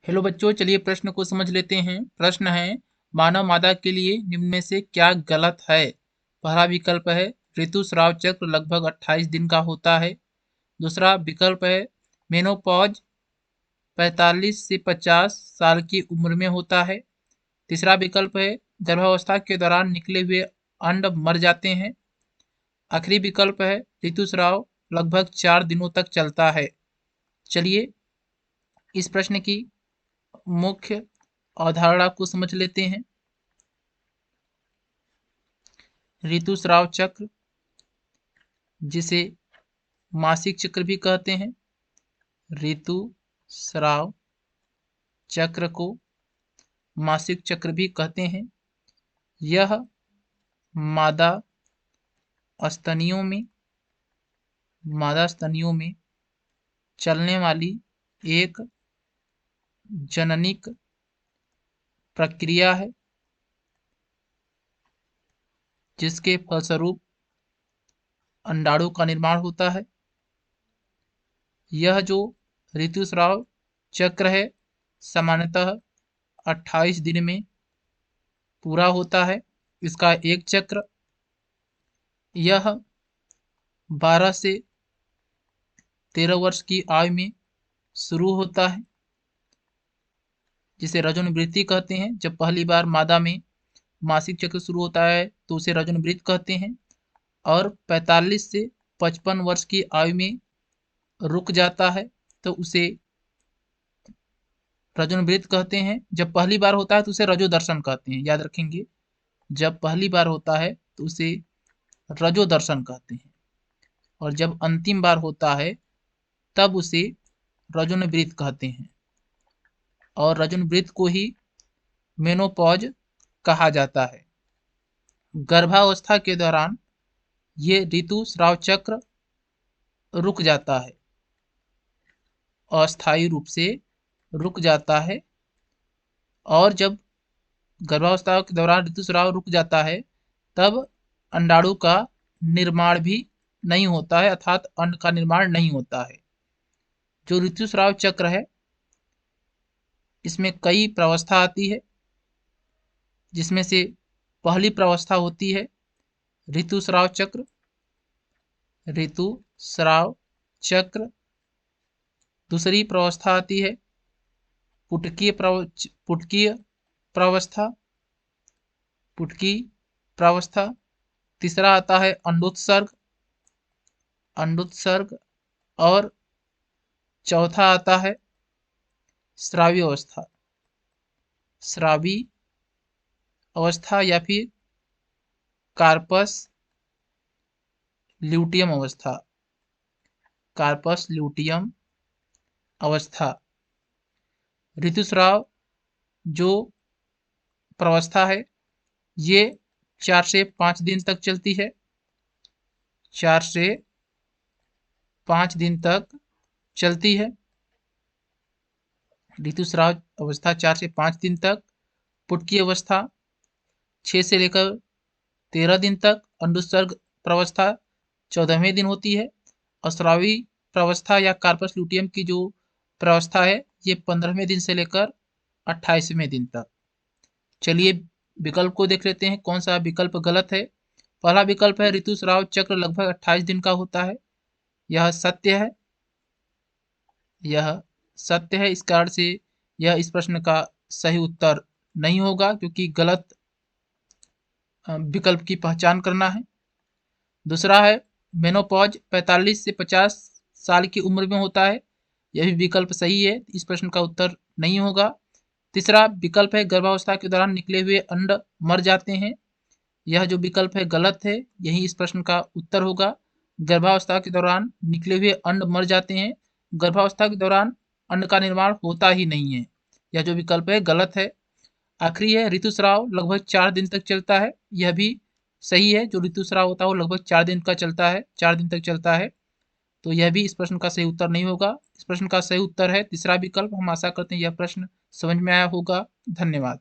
Hello बच्चों, चलिए प्रश्न को समझ लेते हैं। प्रश्न है, मानव मादा के लिए निम्न में से क्या गलत है। पहला विकल्प है ऋतुस्राव चक्र लगभग 28 दिन का होता है। दूसरा विकल्प है मेनोपॉज 45 से 50 साल की उम्र में होता है। तीसरा विकल्प है गर्भावस्था के दौरान निकले हुए अंड मर जाते हैं। आखिरी विकल्प है ऋतुस्राव लगभग 4 दिनों तक चलता है। चलिए इस प्रश्न की मुख्य अवधारणा को समझ लेते हैं। ऋतुस्राव चक्र, जिसे मासिक चक्र भी कहते हैं, ऋतुस्राव चक्र को मासिक चक्र भी कहते हैं। यह मादा स्तनियों में चलने वाली एक जननिक प्रक्रिया है, जिसके फलस्वरूप अंडाणु का निर्माण होता है। यह जो ऋतुस्राव चक्र है सामान्यतः 28 दिन में पूरा होता है। इसका एक चक्र यह 12 से 13 वर्ष की आयु में शुरू होता है, जिसे रजोनिवृत्ति कहते हैं। जब पहली बार मादा में मासिक चक्र शुरू होता है तो उसे रजोनिवृत्ति कहते हैं, और 45 से 55 वर्ष की आयु में रुक जाता है तो उसे रजोनिवृत्ति कहते हैं। जब पहली बार होता है तो उसे रजोदर्शन कहते हैं, याद रखेंगे। जब पहली बार होता है तो उसे रजोदर्शन कहते हैं, और जब अंतिम बार होता है तब उसे रजोनिवृत्ति कहते हैं, और रजोनिवृत्ति को ही मेनोपॉज कहा जाता है। गर्भावस्था के दौरान ये ऋतुस्राव चक्र रुक जाता है, अस्थायी रूप से रुक जाता है, और जब गर्भावस्था के दौरान ऋतुस्राव रुक जाता है तब अंडाणु का निर्माण भी नहीं होता है, अर्थात अंड का निर्माण नहीं होता है। जो ऋतुस्राव चक्र है इसमें कई प्रावस्था आती है, जिसमें से पहली प्रावस्था होती है ऋतुस्राव चक्र। दूसरी प्रावस्था आती है पुटकीय प्रावस्था। तीसरा आता है अंडोत्सर्ग, और चौथा आता है स्रावी अवस्था या फिर कार्पस ल्यूटियम अवस्था। ऋतुस्राव जो प्रावस्था है ये 4 से 5 दिन तक चलती है। 4 से 5 दिन तक चलती है ऋतुस्राव अवस्था, 4 से 5 दिन तक। पुटकी अवस्था 6 से लेकर 13 दिन तक। अंडोत्सर्ग प्रावस्था 14वें दिन होती है, और स्रावी प्रावस्था या कार्पस ल्यूटियम की जो प्रावस्था है ये 15वें दिन से लेकर 28वें दिन तक। चलिए विकल्प को देख लेते हैं, कौन सा विकल्प गलत है। पहला विकल्प है ऋतुस्राव चक्र लगभग 28 दिन का होता है। यह सत्य है। इस कारण से यह इस प्रश्न का सही उत्तर नहीं होगा, क्योंकि गलत विकल्प की पहचान करना है। दूसरा है मेनोपॉज 45 से 50 साल की उम्र में होता है। यह भी विकल्प सही है, इस प्रश्न का उत्तर नहीं होगा। तीसरा विकल्प है गर्भावस्था के दौरान निकले हुए अंड मर जाते हैं। यह जो विकल्प है गलत है, यही इस प्रश्न का उत्तर होगा। गर्भावस्था के दौरान निकले हुए अंड मर जाते हैं। गर्भावस्था के दौरान अंड का निर्माण होता ही नहीं है। यह जो विकल्प है गलत है। आखिरी है ऋतुस्राव लगभग 4 दिन तक चलता है। यह भी सही है, जो ऋतुस्राव होता है वो लगभग 4 दिन का चलता है, 4 दिन तक चलता है। तो यह भी इस प्रश्न का सही उत्तर नहीं होगा। इस प्रश्न का सही उत्तर है तीसरा विकल्प। हम आशा करते हैं यह प्रश्न समझ में आया होगा। धन्यवाद।